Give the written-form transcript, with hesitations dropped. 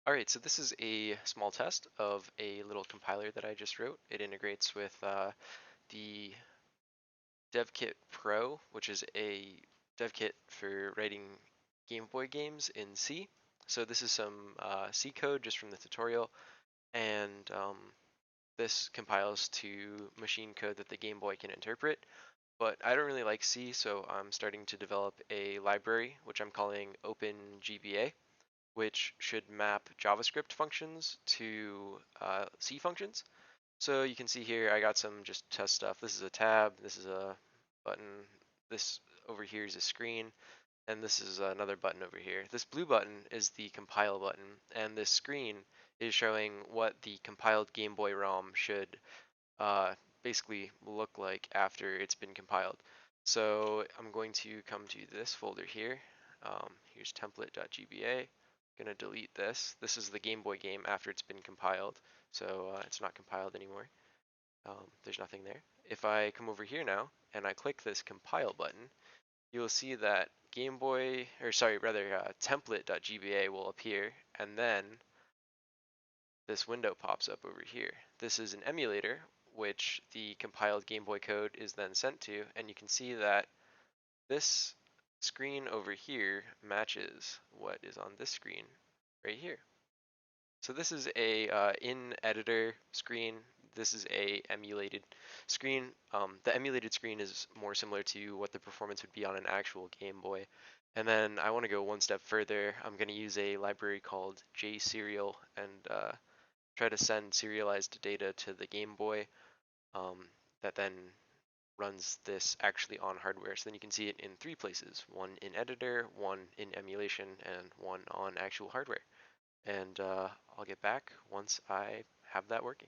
Alright, so this is a small test of a little compiler that I just wrote. It integrates with the devkitPro, which is a dev kit for writing Game Boy games in C. So this is some C code just from the tutorial, and this compiles to machine code that the Game Boy can interpret. But I don't really like C, so I'm starting to develop a library, which I'm calling OpenGBA, which should map JavaScript functions to C functions. So you can see here I got some just test stuff. This is a tab, this is a button, this over here is a screen, and this is another button over here. This blue button is the compile button, and this screen is showing what the compiled Game Boy ROM should uh, basically look like after it's been compiled. So I'm going to come to this folder here. Here's template.gba. Gonna delete this. This is the Game Boy game after it's been compiled, so it's not compiled anymore. There's nothing there. If I come over here now and I click this compile button, you will see that Game Boy, or sorry, rather template.gba will appear, and then this window pops up over here. This is an emulator, which the compiled Game Boy code is then sent to, and you can see that this screen over here matches what is on this screen right here. So this is a in editor screen. This is a emulated screen. The emulated screen is more similar to what the performance would be on an actual Game Boy. And then I want to go one step further. I'm going to use a library called JSerial and try to send serialized data to the Game Boy that then runs this actually on hardware. So then you can see it in three places, one in editor, one in emulation, and one on actual hardware. And I'll get back once I have that working.